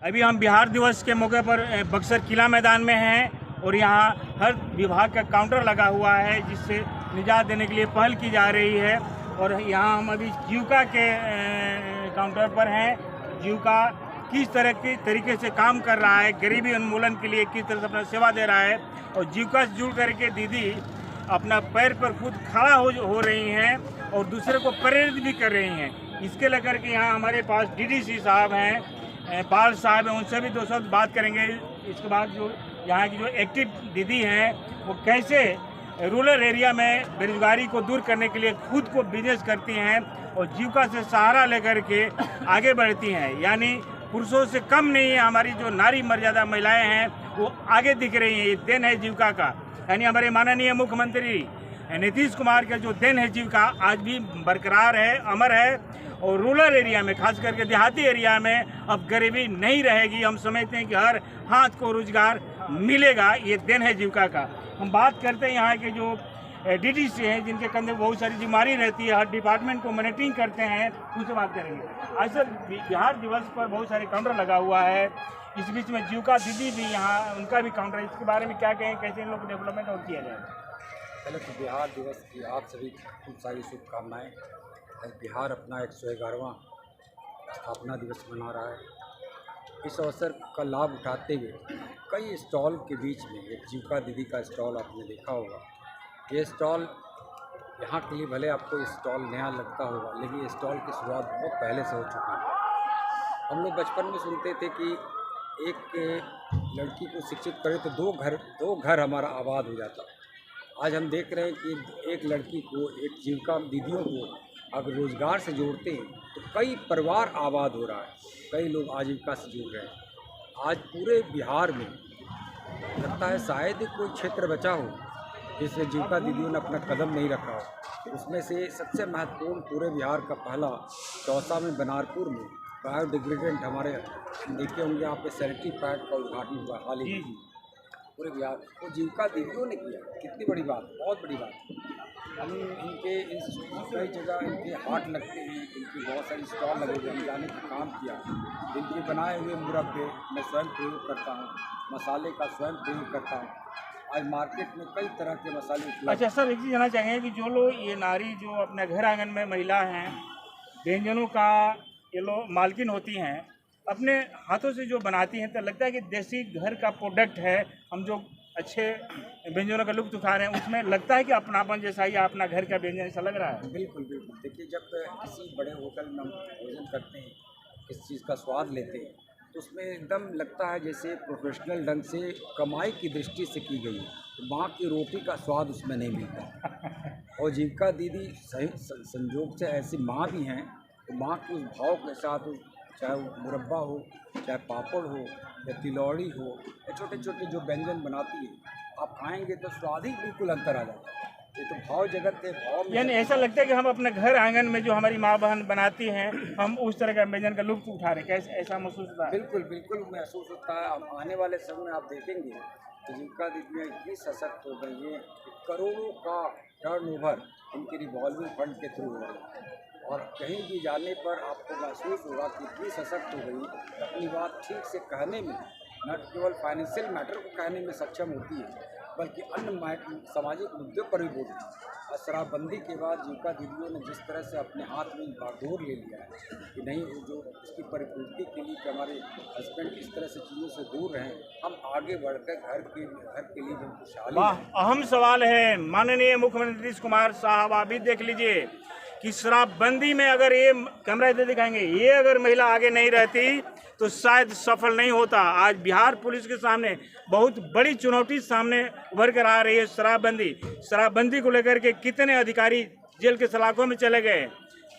अभी हम बिहार दिवस के मौके पर बक्सर किला मैदान में हैं और यहाँ हर विभाग का काउंटर लगा हुआ है जिससे निजात देने के लिए पहल की जा रही है। और यहाँ हम अभी जीविका के काउंटर पर हैं। जीविका किस तरह के तरीके से काम कर रहा है, गरीबी उन्मूलन के लिए किस तरह से अपना सेवा दे रहा है, और जीविका से जुड़ करके दीदी अपना पैर पर खुद खड़ा हो रही हैं और दूसरे को प्रेरित भी कर रही हैं। इसके लेकर के यहाँ हमारे पास डीडीसी साहब हैं, पाल साहब हैं, उनसे भी 2 शब्द बात करेंगे। इसके बाद जो यहाँ की जो एक्टिव दीदी हैं वो कैसे रूरल एरिया में बेरोजगारी को दूर करने के लिए खुद को बिजनेस करती हैं और जीविका से सहारा लेकर के आगे बढ़ती हैं। यानी पुरुषों से कम नहीं है, हमारी जो नारी मर्यादा महिलाएं हैं वो आगे दिख रही हैं। ये देन है जीविका का। यानी हमारे माननीय मुख्यमंत्री नीतीश कुमार का जो देन है जीविका आज भी बरकरार है, अमर है। और रूरल एरिया में खास करके देहाती एरिया में अब गरीबी नहीं रहेगी। हम समझते हैं कि हर हाथ को रोजगार मिलेगा। ये देन है जीविका का। हम बात करते हैं यहाँ के जो डीडीसी हैं जिनके कंधे बहुत सारी जिम्मेदारी रहती है, हर डिपार्टमेंट को मॉनिटरिंग करते हैं, उनसे बात करेंगे। आज सर बिहार दिवस पर बहुत सारे काउंटर लगा हुआ है, इस बीच में जीविका दीदी भी यहाँ उनका भी काउंटर है। इसके बारे में क्या कहें, कैसे इन लोग को डेवलपमेंट और किया जाए? पहले तो बिहार दिवस की आप सभी खूब सारी शुभकामनाएँ। आज बिहार अपना 111वां स्थापना दिवस मना रहा है। इस अवसर का लाभ उठाते हुए कई स्टॉल के बीच में एक जीविका दीदी का स्टॉल आपने देखा होगा। ये स्टॉल यहाँ के लिए भले आपको स्टॉल नया लगता होगा, लेकिन ये स्टॉल की शुरुआत बहुत पहले से हो चुकी है। हम लोग बचपन में सुनते थे कि एक लड़की को शिक्षित करें तो दो घर हमारा आबाद हो जाता। आज हम देख रहे हैं कि एक लड़की को, एक जीविका दीदियों को अगर रोज़गार से जोड़ते हैं तो कई परिवार आबाद हो रहा है, कई लोग आजीविका से जुड़ रहे हैं। आज पूरे बिहार में लगता है शायद कोई क्षेत्र बचा हो जिसमें जीविका दीदियों ने अपना कदम नहीं रखा हो। उसमें से सबसे महत्वपूर्ण पूरे बिहार का पहला चौसा में बनारपुर में बायोडिग्रेडेंट हमारे देखे होंगे यहाँ पे सैनिटरी पैड का उद्घाटन हुआ हाल ही में पूरे बिहार को जीविका दीदियों ने किया। कितनी बड़ी बात, बहुत बड़ी बात। हम इनके कई जगह इनके हाट लगते हैं, इनकी बहुत सारी स्टॉल लगे हुए, हम जाने का काम किया। इनके बनाए हुए मुरब्बे मैं स्वयं प्रयोग करता हूँ, मसाले का स्वयं प्रयोग करता हूँ। आज मार्केट में कई तरह के मसाले उपलब्ध। अच्छा सर, एक चीज़ जानना चाहेंगे कि जो लोग ये नारी जो अपने घर आंगन में महिला हैं, व्यंजनों का ये लोग मालकिन होती हैं, अपने हाथों से जो बनाती हैं, तो लगता है कि देसी घर का प्रोडक्ट है। हम जो अच्छे व्यंजनों का लुत्फ उठा रहे हैं उसमें लगता है कि अपनापन जैसा ही अपना घर का व्यंजन ऐसा लग रहा है। बिल्कुल बिल्कुल। देखिए, जब किसी बड़े होटल में हम भोजन करते हैं, किसी चीज़ का स्वाद लेते हैं तो उसमें एकदम लगता है जैसे प्रोफेशनल ढंग से कमाई की दृष्टि से की गई है। तो माँ की रोटी का स्वाद उसमें नहीं मिलता। और जीविका दीदी सही संजोग से ऐसी माँ भी हैं, तो माँ के उस भाव के साथ, चाहे वो मुरब्बा हो, चाहे पापड़ हो, या तिलौड़ी हो, या छोटे छोटे जो व्यंजन बनाती है, आप खाएंगे तो स्वाद ही बिल्कुल अंतर आ जाता है। ये तो भाव जगत है, भाव। यानी ऐसा लगता है कि हम अपने घर आंगन में जो हमारी माँ बहन बनाती हैं, हम उस तरह का व्यंजन का लुत्फ उठा रहे हैं। कैसे ऐसा महसूस होता है? बिल्कुल बिल्कुल महसूस होता है। अब आने वाले समय में आप देखेंगे तो जीविका दीदियाँ इतनी सशक्त हो गई हैं, करोड़ों का टर्नओवर इनकी रिवॉल्विंग फंड के थ्रू हो रहा है। और कहीं भी जाने पर आपको महसूस होगा कि इतनी सशक्त हो गई, अपनी बात ठीक से कहने में, न केवल फाइनेंशियल मैटर को कहने में सक्षम होती है, बल्कि अन्य सामाजिक मुद्दों पर भी बोलती है। और शराबबंदी के बाद जीविका दीदियों ने जिस तरह से अपने हाथ में बागडोर ले लिया है कि नहीं, जो उसकी परिपूर्ति के लिए कि हमारे हस्बैंड इस तरह से चीज़ों से दूर रहें, हम आगे बढ़कर घर के लिए जो खुशहाली। अहम सवाल है माननीय मुख्यमंत्री नीतीश कुमार साहब, आप भी देख लीजिए कि शराबबंदी में अगर ये कैमरा इधर दिखाएंगे, ये अगर महिला आगे नहीं रहती तो शायद सफल नहीं होता। आज बिहार पुलिस के सामने बहुत बड़ी चुनौती सामने उभर कर आ रही है शराबबंदी। शराबबंदी को लेकर के कितने अधिकारी जेल के सलाखों में चले गए,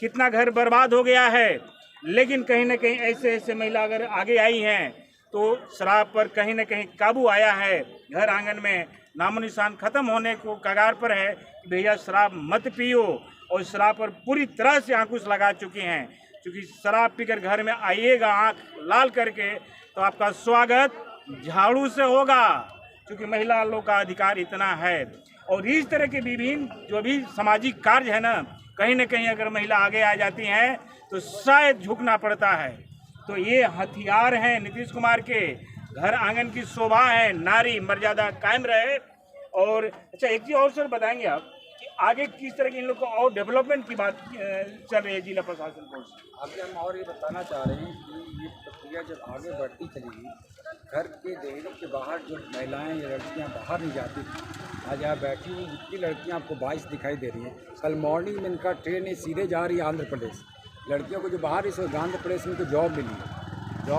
कितना घर बर्बाद हो गया है। लेकिन कहीं ना कहीं ऐसे महिला अगर आगे आई हैं तो शराब पर कहीं ना कहीं काबू आया है। घर आंगन में नामो निशान खत्म होने को कगार पर है कि भैया शराब मत पियो, और शराब पर पूरी तरह से अंकुश लगा चुकी हैं। क्योंकि शराब पीकर घर में आइएगा आँख लाल करके तो आपका स्वागत झाड़ू से होगा, क्योंकि महिला लोग का अधिकार इतना है। और इस तरह के विभिन्न जो भी सामाजिक कार्य है ना, कहीं अगर महिला आगे आ जाती हैं तो शायद झुकना पड़ता है। तो ये हथियार हैं नीतीश कुमार के, घर आंगन की शोभा है, नारी मर्यादा कायम रहे। और अच्छा, एक चीज़ और सर बताएंगे आप कि आगे किस तरह की इन लोग को और डेवलपमेंट की बात चल रही है जिला प्रशासन को? आगे हम और ये बताना चाह रहे हैं कि ये प्रक्रिया जब आगे बढ़ती चलेगी, घर के दहेलों के बाहर जो महिलाएं या लड़कियां बाहर नहीं जाती, आज यहाँ बैठी हुई जितनी लड़कियां आपको 22 दिखाई दे रही हैं, कल मॉर्निंग में इनका ट्रेन है सीधे जा रही है आंध्र प्रदेश। लड़कियों को जो बाहर इस वक्त आंध्र प्रदेश में इनको जॉब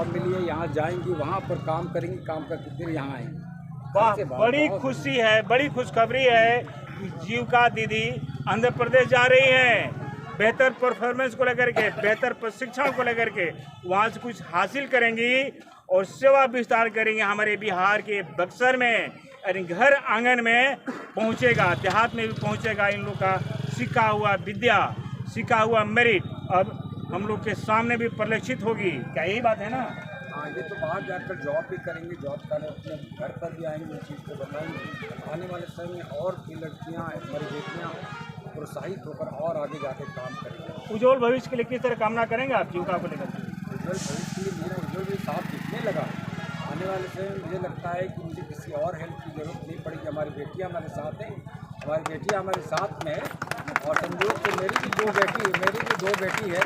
मिली है, यहाँ जाएंगी, वहाँ पर काम करेंगी, काम करके फिर यहाँ आएंगी। वाह, बड़ी खुशी है, बड़ी खुशखबरी है कि जीविका दीदी आंध्र प्रदेश जा रही हैं। बेहतर परफॉर्मेंस को लेकर के, बेहतर प्रशिक्षण को लेकर के वहाँ से कुछ हासिल करेंगी और सेवा विस्तार करेंगे हमारे बिहार के बक्सर में। और घर आंगन में पहुँचेगा, देहात में भी पहुँचेगा इन लोग का सीखा हुआ विद्या, सीखा हुआ मेरिट अब हम लोग के सामने भी परिलक्षित होगी। क्या यही बात है ना? हाँ, ये तो बाहर जाकर जॉब भी करेंगे, जॉब करने अपने घर पर भी आएंगे, उस चीज़ को बताएंगे। आने वाले समय में और भी लड़कियाँ, हमारी बेटियाँ प्रोत्साहित होकर और आगे जाकर काम करेंगे। उज्जवल भविष्य के लिए किस तरह कामना करेंगे आप जीविका को लेकर? उज्जवल भविष्य के लिए मेरा उज्जवल भी साथ दिखने लगा। आने वाले समय में मुझे लगता है कि मुझे किसी और हेल्प की ज़रूरत नहीं पड़ेगी। हमारी बेटियाँ हमारे साथ हैं, हमारी बेटियाँ हमारे साथ में है और संयोग से मेरी भी दो बेटी है,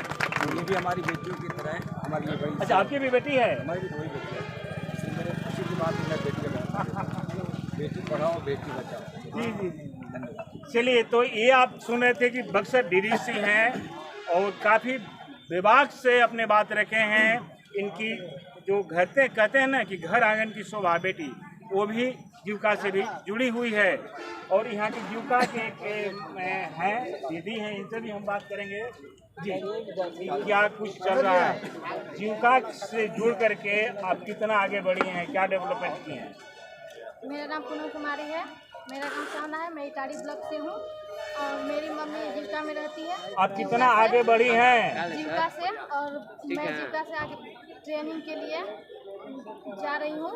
ये भी हमारी बेटियों की तरह है। हमारी ये बड़ी, अच्छा, आपकी भी बेटी है? हमारी भी 2 ही बेटी है। इसलिए मेरे खुशी की बात है, मैं बेटी पढ़ाओ बेटी बचाओ। जी जी जी, धन्यवाद। चलिए, तो ये आप सुन रहे थे कि बक्सर डीडीसी हैं और काफ़ी विभाग से अपने बात रखे हैं। इनकी जो कहते हैं ना कि घर आंगन की शोभा बेटी, वो भी जीविका से भी जुड़ी हुई है। और यहाँ की जीविका के हैं दीदी हैं, इनसे भी हम बात करेंगे। जी, क्या कुछ चल रहा है जीविका से जुड़ करके? आप कितना आगे बढ़ी हैं, क्या डेवलपमेंट की हैं? मेरा नाम पूनम कुमारी है, मेरा नाम शाहना है, मैं इटारी ब्लॉक से हूँ और मेरी मम्मी जीविका में रहती है। आप कितना आगे बढ़ी हैं? जीविका से, और मैं जीविका से आगे ट्रेनिंग के लिए जा रही हूँ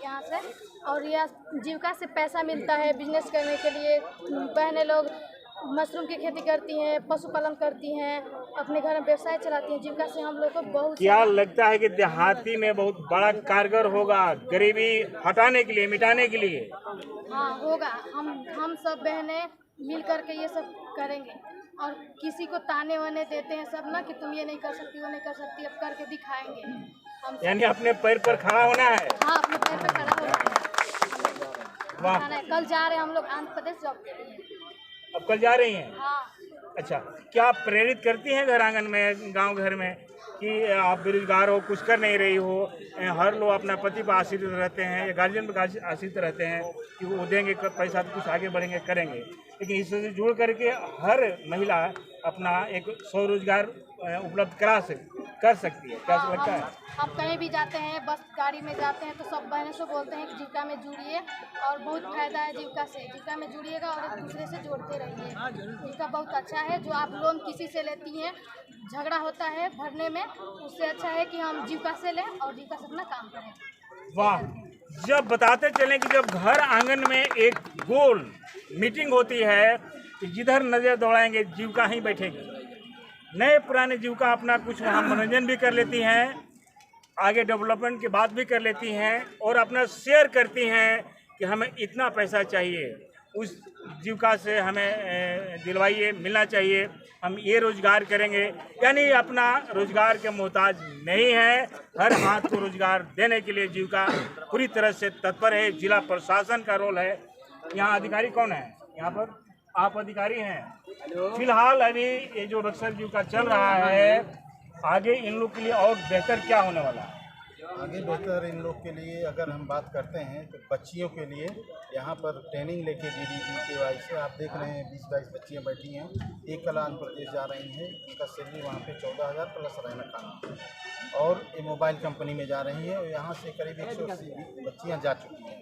यहाँ से। और यह जीविका से पैसा मिलता है बिजनेस करने के लिए। बहनें लोग मशरूम की खेती करती हैं, पशुपालन करती हैं, अपने घर में व्यवसाय चलाती हैं। जीविका से हम लोग को बहुत क्या लगता है कि देहाती में बहुत बड़ा कारगर होगा गरीबी हटाने के लिए, मिटाने के लिए? हाँ होगा, हम सब बहनें मिल करके ये सब करेंगे। और किसी को ताने वाने देते हैं सब ना कि तुम ये नहीं कर सकती, वो नहीं कर सकती, अब करके दिखाएंगे हम। यानी अपने पैर पर खड़ा होना है। हाँ, अपने पैर पर खड़ा होना है। वाह, कल जा रहे हैं हम लोग आंध्र प्रदेश जॉब के लिए। अब कल जा रही हैं? हाँ। अच्छा, क्या प्रेरित करती हैं घर आंगन में, गांव घर में कि आप बेरोजगार हो, कुछ कर नहीं रही हो? हर लोग अपना पति पर आश्रित रहते हैं या गार्जियन पर आश्रित रहते हैं कि वो देंगे पैसा तो कुछ आगे बढ़ेंगे, करेंगे। लेकिन इससे जुड़ करके हर महिला अपना एक स्वरोजगार उपलब्ध कर सकती है। क्या लगता है? आप कहीं भी जाते हैं, बस गाड़ी में जाते हैं तो सब बहनों से बोलते हैं कि जीविका में जुड़िए और बहुत फायदा है जीविका से। जीविका में जुड़िएगा और एक दूसरे से जोड़ते रहिए। जीविका बहुत अच्छा है। जो आप लोन किसी से लेती हैं, झगड़ा होता है भरने में, उससे अच्छा है कि हम जीविका से लें और जीविका से अपना काम करें। वाह, जब बताते चलें कि जब घर आंगन में एक गोल मीटिंग होती है कि जिधर नजर दौड़ाएंगे जीविका ही बैठेगी। नए पुराने जीविका अपना कुछ वहाँ मनोरंजन भी कर लेती हैं, आगे डेवलपमेंट की बात भी कर लेती हैं और अपना शेयर करती हैं कि हमें इतना पैसा चाहिए, उस जीविका से हमें दिलवाइए, मिलना चाहिए, हम ये रोजगार करेंगे। यानी अपना रोजगार के मोहताज नहीं है, हर हाथ को रोजगार देने के लिए जीविका पूरी तरह से तत्पर है। जिला प्रशासन का रोल है। यहाँ अधिकारी कौन है? यहाँ पर आप अधिकारी हैं। फिलहाल अभी ये जो बक्सर जीविका चल रहा है, आगे इन लोग के लिए और बेहतर क्या होने वाला है? आगे बेहतर इन लोग के लिए अगर हम बात करते हैं तो बच्चियों के लिए यहाँ पर ट्रेनिंग लेके DDPKY से आप देख रहे हैं 20-22 बच्चियाँ बैठी हैं। एक कल आंध्र प्रदेश जा रही हैं, उनका सैलरी वहाँ पे 14,000 प्लस रहना खाना। और ये मोबाइल कंपनी में जा रही हैं और यहाँ से करीब 180 बच्चियाँ जा चुकी हैं।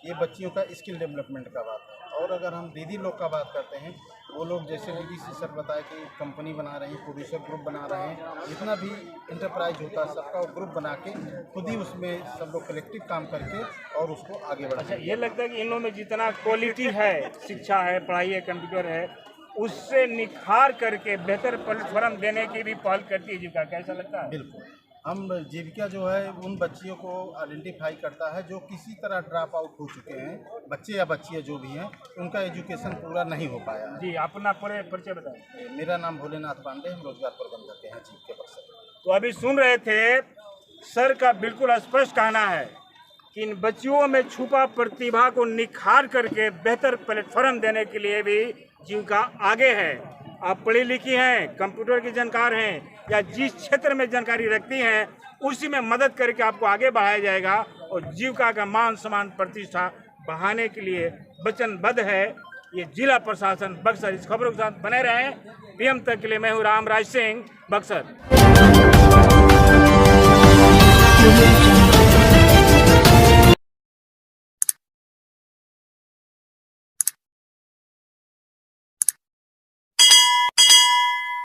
ये बच्चियों का स्किल डेवलपमेंट का बात है। और अगर हम दीदी लोग का बात करते हैं, वो लोग जैसे DDC सर बताए कि कंपनी बना रहे हैं, प्रोड्यूसर ग्रुप बना रहे हैं, जितना भी इंटरप्राइज होता है सबका ग्रुप बना के खुद ही उसमें सब लोग कलेक्टिव काम करके और उसको आगे बढ़ा। अच्छा, ये लगता है कि इन लोगों में जितना क्वालिटी है, शिक्षा है, पढ़ाई है, कंप्यूटर है, उससे निखार करके बेहतर प्लेटफॉर्म देने की भी पहल करती है जीविका। कैसा लगता है? बिल्कुल। हम जीविका जो है उन बच्चियों को आइडेंटिफाई करता है जो किसी तरह ड्रॉप आउट हो चुके हैं, बच्चे या बच्चियाँ जो भी हैं, उनका एजुकेशन पूरा नहीं हो पाया है। जी, अपना पूरे परिचय बताएं। मेरा नाम भोलेनाथ पांडे, हम रोजगार प्रबंधक हैं जीविका बक्सर। तो अभी सुन रहे थे, सर का बिल्कुल स्पष्ट कहना है कि इन बच्चियों में छुपा प्रतिभा को निखार करके बेहतर प्लेटफॉर्म देने के लिए भी जीविका आगे है। आप पढ़ी लिखी हैं, कंप्यूटर की जानकार हैं या जिस क्षेत्र में जानकारी रखती हैं उसी में मदद करके आपको आगे बढ़ाया जाएगा और जीविका का मान सम्मान प्रतिष्ठा बढ़ाने के लिए वचनबद्ध है ये जिला प्रशासन बक्सर। इस खबरों के साथ बने रहें। पीएम तक के लिए मैं हूँ रामराज सिंह, बक्सर।